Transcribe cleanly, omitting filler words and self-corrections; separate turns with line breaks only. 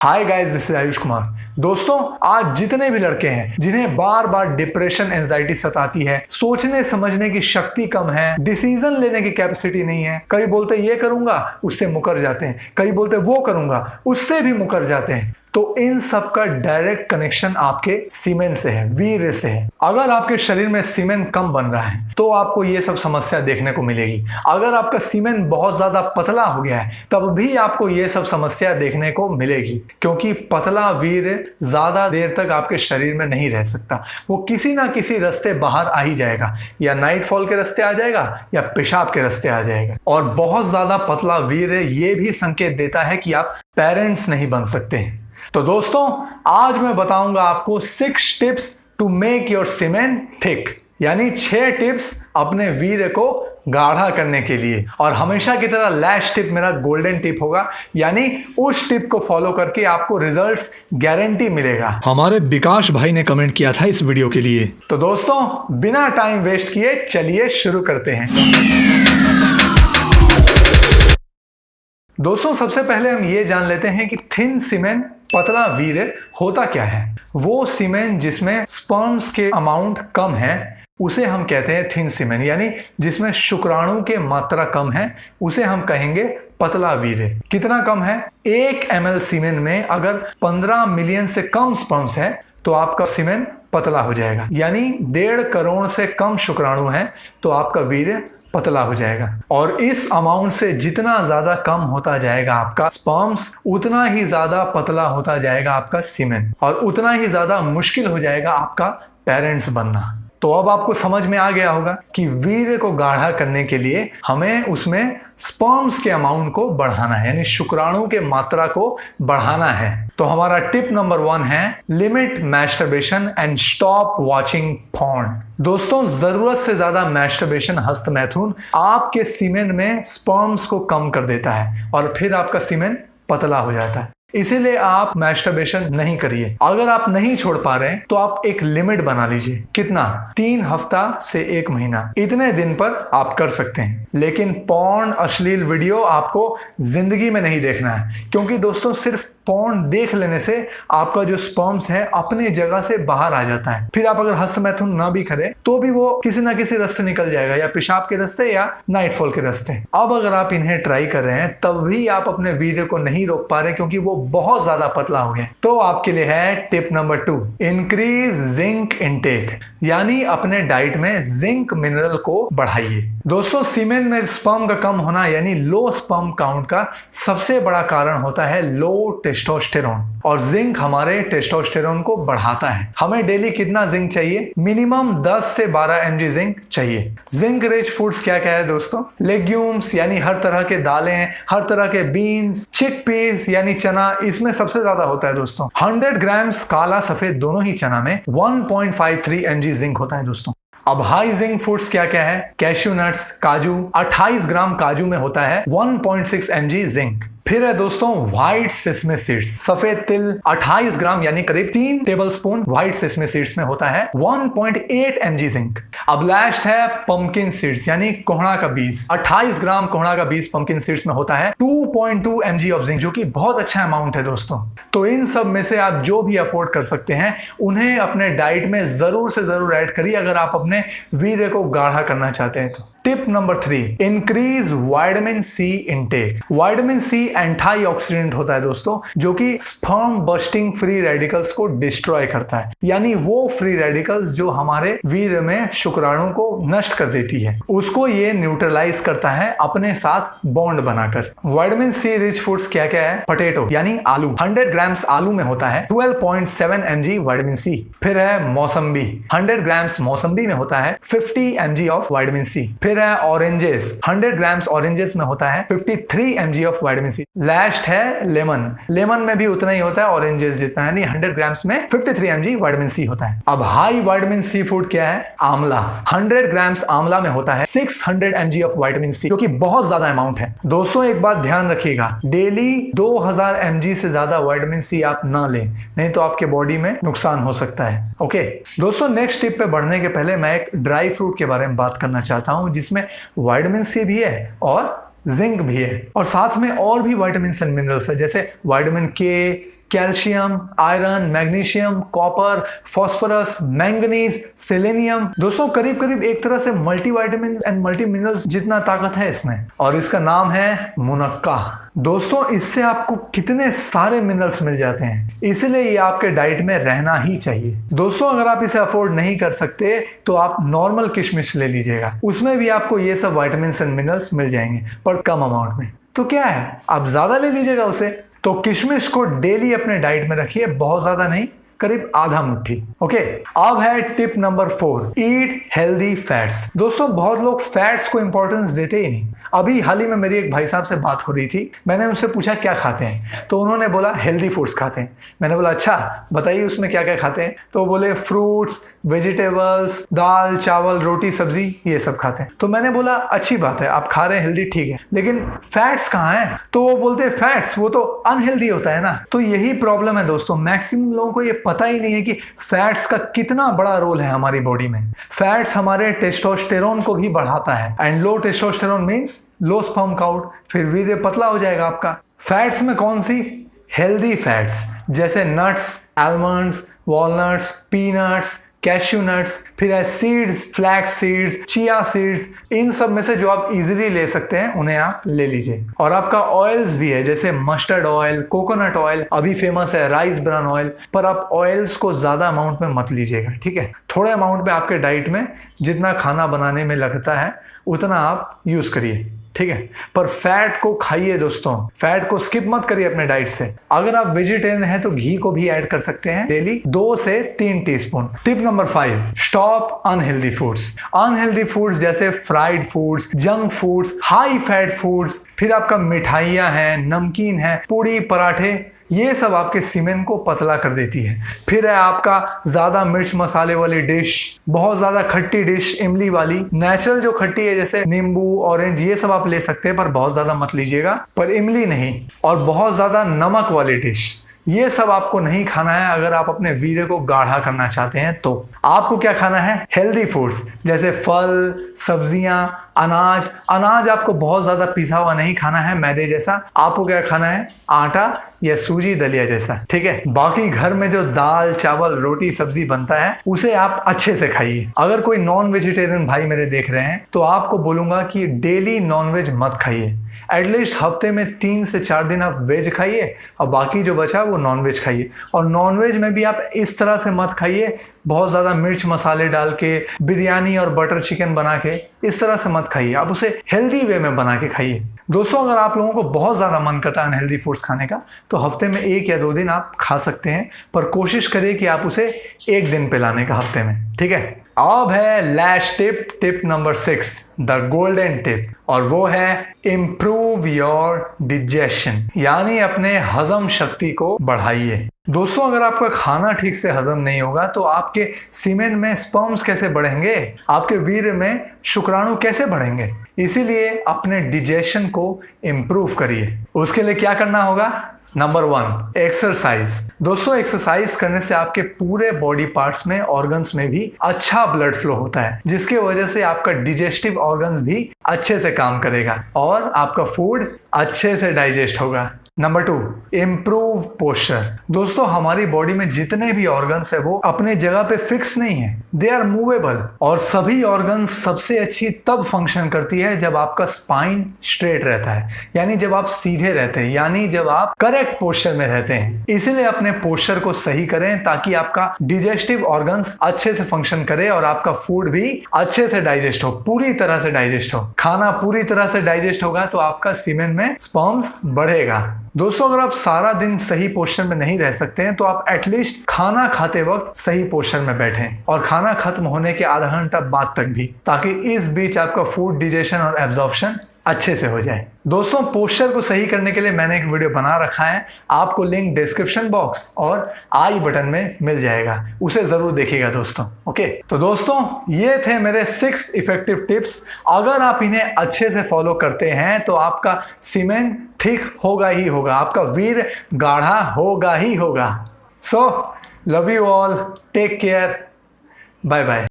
Hi guys, this is Ayush Kumar. दोस्तों, आज जितने भी लड़के हैं जिन्हें बार बार डिप्रेशन एंजाइटी सताती है, सोचने समझने की शक्ति कम है, डिसीजन लेने की कैपेसिटी नहीं है, कई बोलते ये करूंगा उससे मुकर जाते हैं, कई बोलते वो करूंगा उससे भी मुकर जाते हैं, तो इन सब का डायरेक्ट कनेक्शन आपके सीमेन से है, वीर्य से है। अगर आपके शरीर में सीमेन कम बन रहा है तो आपको ये सब समस्या देखने को मिलेगी। अगर आपका सीमेन बहुत ज्यादा पतला हो गया है तब भी आपको ये सब समस्या देखने को मिलेगी, क्योंकि पतला वीर्य ज्यादा देर तक आपके शरीर में नहीं रह सकता। वो किसी ना किसी रास्ते बाहर आ ही जाएगा, या नाइटफॉल के रास्ते आ जाएगा या पेशाब के रास्ते आ जाएगा। और बहुत ज्यादा पतला वीर्य ये भी संकेत देता है कि आप पेरेंट्स नहीं बन सकते हैं। तो दोस्तों, आज मैं बताऊंगा आपको 6 tips to make your semen thick, यानी 6 टिप्स अपने वीर्य को गाढ़ा करने के लिए। और हमेशा की तरह लास्ट टिप मेरा गोल्डन टिप होगा, यानी उस टिप को फॉलो करके आपको रिजल्ट्स गारंटी मिलेगा। हमारे विकास भाई ने कमेंट किया था इस वीडियो के लिए। तो दोस्तों, बिना टाइम वेस्ट किए चलिए शुरू करते हैं। दोस्तों, सबसे पहले हम ये जान लेते हैं कि थिन सीमेन, पतला वीर्य होता क्या है। वो सीमेन जिसमें स्पर्म्स के अमाउंट कम है उसे हम कहते हैं थिन सीमेन, यानी जिसमें शुक्राणु के मात्रा कम है उसे हम कहेंगे पतला वीर्य। कितना कम है? 1 ml सीमेन में अगर 15 मिलियन से कम स्पर्म्स है तो आपका सीमेन पतला हो जाएगा, यानी 1.5 करोड़ से कम शुक्राणु है तो आपका वीर्य पतला हो जाएगा। और इस अमाउंट से जितना ज्यादा कम होता जाएगा आपका स्पर्म्स, उतना ही ज्यादा पतला होता जाएगा आपका सीमेन, और उतना ही ज्यादा मुश्किल हो जाएगा आपका पेरेंट्स बनना। तो अब आपको समझ में आ गया होगा कि वीर्य को गाढ़ा करने के लिए हमें उसमें स्पर्म्स के अमाउंट को बढ़ाना है, यानी शुक्राणु के मात्रा को बढ़ाना है। तो हमारा टिप नंबर 1 है limit masturbation and stop watching porn. दोस्तों, जरूरत से ज्यादा मैस्टरबेशन, हस्त मैथुन आपके सीमेन में स्पर्म्स को कम कर देता है और फिर आपका सीमेन पतला हो जाता है। इसीलिए आप मैस्टरबेशन नहीं करिए। अगर आप नहीं छोड़ पा रहे हैं तो आप एक लिमिट बना लीजिए। कितना? 3 हफ्ता से 1 महीना, इतने दिन पर आप कर सकते हैं। लेकिन पॉर्न, अश्लील वीडियो आपको जिंदगी में नहीं देखना है, क्योंकि दोस्तों सिर्फ पॉर्न देख लेने से आपका जो स्पर्म्स है अपनी जगह से बाहर आ जाता है। फिर आप अगर हस्त मैथुन ना भी करें तो भी वो किसी ना किसी रास्ते निकल जाएगा, या पेशाब के रास्ते या नाइटफॉल के रास्ते। अब अगर आप इन्हें ट्राई कर रहे हैं तब भी आप अपने वीर्य को नहीं रोक पा रहे क्योंकि वो बहुत ज्यादा पतला हो गए, तो आपके लिए है tip number 2, increase zinc intake, यानी अपने डाइट में जिंक मिनरल को बढ़ाइए। दोस्तों, सीमेन में स्पर्म का कम होना यानी लो स्पर्म काउंट का सबसे बड़ा कारण होता है लो टेस्टोस्टेरोन, और जिंक हमारे टेस्टोस्टेरोन को बढ़ाता है। हमें डेली कितना जिंक चाहिए? मिनिमम 10 से 12 mg जिंक चाहिए। जिंक रिच फूड्स क्या क्या है दोस्तों? लेग्यूम्स, यानी हर तरह के दालें, हर तरह के बीन्स, चिकपीस यानी चना, इसमें सबसे ज्यादा होता है दोस्तों। 100 ग्राम्स काला सफेद दोनों ही चना में 1.53 mg जिंक होता है दोस्तों। अब हाई जिंक फूड्स क्या क्या है? कैश्यू नट्स, काजू, 28 ग्राम काजू में होता है 1.6 mg जिंक। फिर है दोस्तों व्हाइट सेसमे सीड्स, सफेद तिल, 28 ग्राम यानी करीब 3 टेबलस्पून व्हाइट सेसमे सीड्स में होता है 1.8 mg जिंक। अब लास्ट है पंपकिन सीड्स, यानी कोहड़ा का बीज, 28 ग्राम कोहड़ा का बीज पंपकिन सीड्स में होता है 2.2 mg ऑफ जिंक, जो कि बहुत अच्छा अमाउंट है दोस्तों। तो इन सब में से आप जो भी अफोर्ड कर सकते हैं उन्हें अपने डाइट में जरूर से जरूर ऐड करिए अगर आप अपने वीर्य को गाढ़ा करना चाहते हैं तो। Tip number 3, increase vitamin C intake. Vitamin C antioxidant होता है दोस्तों, जो कि स्पर्म बस्टिंग फ्री रेडिकल्स को डिस्ट्रॉय करता है, यानी वो फ्री रेडिकल्स जो हमारे वीर्य में शुक्राणु को नष्ट कर देती है, उसको ये न्यूट्रलाइज करता है अपने साथ बॉन्ड बनाकर। विटामिन सी रिच फूड्स क्या क्या है? पोटैटो यानी आलू, 100 ग्राम्स आलू में होता है 12.7 mg विटामिन सी। फिर है मौसम्बी, 100 ग्राम्स मौसम्बी में होता है 50 mg ऑफ विटामिन सी। फिर है ऑरेंजेस, 100 ग्राम्स ऑरेंजेस में होता है 53 mg of vitamin C. Last है लेमन, लेमन में भी उतना ही होता है ऑरेंजेस जितना, यानी 100 ग्राम्स में 53 mg विटामिन सी होता है। अब हाई विटामिन सी फूड क्या है? आंवला, 100 ग्राम्स आंवला में होता है 600 mg ऑफ विटामिन सी, जो कि बहुत ज्यादा अमाउंट है। दोस्तों, एक बात ध्यान रखिएगा, डेली 2000 mg से ज्यादा विटामिन सी आप ना लें, नहीं तो आपके बॉडी में नुकसान हो सकता है। ओके दोस्तों, नेक्स्ट टिप पे बढ़ने के पहले मैं एक ड्राई फ्रूट के बारे में बात करना चाहता हूं जिसमें विटामिन सी भी है और जिंक भी है, और साथ में और भी विटामिन एंड मिनरल्स है, जैसे विटामिन के, calcium, iron, magnesium, copper, phosphorus, manganese, selenium. दोस्तों करीब करीब एक तरह से मल्टीविटामिन एंड मल्टी मिनरल्स जितना ताकत है इसमें, और इसका नाम है मुनक्का। दोस्तों इससे आपको कितने सारे मिनरल्स मिल जाते हैं, इसलिए ये आपके डाइट में रहना ही चाहिए। दोस्तों अगर आप इसे अफोर्ड नहीं कर सकते तो आप नॉर्मल किशमिश ले लीजिएगा, उसमें भी आपको ये सब विटामिन एंड मिनरल्स मिल जाएंगे, पर कम अमाउंट में। तो क्या है, आप ज्यादा ले लीजिएगा उसे। तो किशमिश को डेली अपने डाइट में रखिए, बहुत ज्यादा नहीं, करीब आधा मुट्ठी। ओके, अब है tip number 4, eat healthy fats. दोस्तों बहुत लोग फैट्स को इंपॉर्टेंस देते ही नहीं। अभी हाल ही में मेरी एक भाई साहब से बात हो रही थी, मैंने उनसे पूछा क्या खाते हैं, तो उन्होंने बोला हेल्दी फूड्स खाते हैं। मैंने बोला अच्छा बताइए उसमें क्या क्या खाते हैं, तो बोले फ्रूट्स, वेजिटेबल्स, दाल चावल रोटी सब्जी ये सब खाते हैं। तो मैंने बोला अच्छी बात है आप खा रहे हैं हेल्दी, ठीक है, लेकिन फैट्स कहाँ हैं? तो वो बोलते हैं फैट्स वो तो अनहेल्दी होता है ना। तो यही प्रॉब्लम है दोस्तों, मैक्सिमम लोगों को ये पता ही नहीं है कि फैट्स का कितना बड़ा रोल है हमारी बॉडी में। फैट्स हमारे टेस्टोस्टेरोन को भी बढ़ाता है, and low testosterone means low sperm count, फिर वीर्य पतला हो जाएगा आपका। फैट्स में कौन सी? हेल्दी फैट्स जैसे nuts, almonds, walnuts, peanuts, cashew nuts, फिर है seeds, flax seeds, chia seeds. इन सब में से जो आप इजीली ले सकते हैं उन्हें आप ले लीजिए। और आपका ऑयल्स भी है जैसे मस्टर्ड ऑयल, कोकोनट ऑयल, अभी फेमस है राइस ब्रान ऑयल, पर आप ऑयल्स को ज्यादा अमाउंट में मत लीजिएगा, ठीक है। थोड़े अमाउंट में आपके डाइट में जितना खाना बनाने में लगता है उतना आप यूज करिए, ठीक है। पर फैट को खाइए दोस्तों, फैट को स्किप मत करिए अपने डाइट से। अगर आप वेजिटेरियन हैं तो घी को भी ऐड कर सकते हैं डेली 2 से 3 teaspoon. Tip number 5, stop unhealthy foods. Unhealthy foods जैसे fried foods, junk foods, high fat foods, फिर आपका मिठाइयां हैं, नमकीन है, पूड़ी पराठे, ये सब आपके सीमेन को पतला कर देती है। फिर है आपका ज्यादा मिर्च मसाले वाली डिश, बहुत ज्यादा खट्टी डिश, इमली वाली, नेचुरल जो खट्टी है जैसे नींबू, ऑरेंज, ये सब आप ले सकते हैं पर बहुत ज्यादा मत लीजिएगा, पर इमली नहीं। और बहुत ज्यादा नमक वाली डिश, ये सब आपको नहीं खाना है अगर आप अपने वीर्य को गाढ़ा करना चाहते हैं। तो आपको क्या खाना है? हेल्दी फूड्स जैसे फल, सब्जियां, अनाज। अनाज आपको बहुत ज्यादा पिसा हुआ नहीं खाना है मैदे जैसा, आपको क्या खाना है? आटा या सूजी दलिया जैसा, ठीक है। बाकी घर में जो दाल चावल रोटी सब्जी बनता है उसे आप अच्छे से खाइए। अगर कोई नॉन वेजिटेरियन भाई मेरे देख रहे हैं तो आपको बोलूंगा कि डेली नॉनवेज मत खाइए, एटलीस्ट हफ्ते में 3 से 4 दिन आप वेज खाइए और बाकी जो बचा वो नॉनवेज खाइए। और नॉनवेज में भी आप इस तरह से मत खाइए, बहुत ज्यादा मिर्च मसाले डाल के बिरयानी और बटर चिकन बना के, इस तरह से मत खाइए, आप उसे हेल्दी वे में बना के खाइए। दोस्तों अगर आप लोगों को बहुत ज्यादा मन करता है अनहेल्दी फूड्स खाने का तो हफ्ते में 1 या 2 दिन आप खा सकते हैं, पर कोशिश करिए कि आप उसे 1 दिन पे लाने का हफ्ते में, ठीक है। अब है last tip, tip number 6, the golden tip, और वो है इम्प्रूव योर डिजेशन, यानी अपने हजम शक्ति को बढ़ाइए। दोस्तों अगर आपका खाना ठीक से हजम नहीं होगा तो आपके सीमेन में स्पर्म्स कैसे बढ़ेंगे, आपके वीर्य में शुक्राणु कैसे बढ़ेंगे। इसीलिए अपने डिजेशन को इम्प्रूव करिए। उसके लिए क्या करना होगा? Number 1, exercise. दोस्तों एक्सरसाइज करने से आपके पूरे बॉडी पार्ट्स में, ऑर्गन्स में भी अच्छा ब्लड फ्लो होता है, जिसके वजह से आपका डिजेस्टिव ऑर्गन्स भी अच्छे से काम करेगा और आपका फूड अच्छे से डाइजेस्ट होगा। Number 2, improve posture. दोस्तों हमारी बॉडी में जितने भी ऑर्गन्स है वो अपने जगह पे फिक्स नहीं है, दे आर मूवेबल। और सभी ऑर्गन्स सबसे अच्छी तब फंक्शन करती है जब आपका स्पाइन स्ट्रेट रहता है, यानी जब आप सीधे रहते हैं, यानी जब आप करेक्ट पोस्चर में रहते हैं। इसीलिए अपने पोस्चर को सही करें ताकि आपका डिजेस्टिव ऑर्गन्स अच्छे से फंक्शन करे और आपका फूड भी अच्छे से डाइजेस्ट हो, पूरी तरह से डाइजेस्ट हो। खाना पूरी तरह से डाइजेस्ट होगा तो आपका सीमेन में स्पर्म्स बढ़ेगा। दोस्तों अगर आप सारा दिन सही पोस्चर में नहीं रह सकते हैं तो आप एटलीस्ट खाना खाते वक्त सही पोस्चर में बैठें, और खाना खत्म होने के आधा घंटा बाद तक भी, ताकि इस बीच आपका फूड डिजेशन और एब्जॉर्प्शन अच्छे से हो जाए। दोस्तों पोस्चर को सही करने के लिए मैंने एक वीडियो बना रखा है, आपको लिंक डिस्क्रिप्शन बॉक्स और आई बटन में मिल जाएगा, उसे जरूर देखिएगा दोस्तों। ओके, तो दोस्तों ये थे मेरे 6 इफेक्टिव टिप्स। अगर आप इन्हें अच्छे से फॉलो करते हैं तो आपका सीमेन थिक होगा ही होगा, आपका वीर गाढ़ा होगा ही होगा। So love you all, take care, bye bye.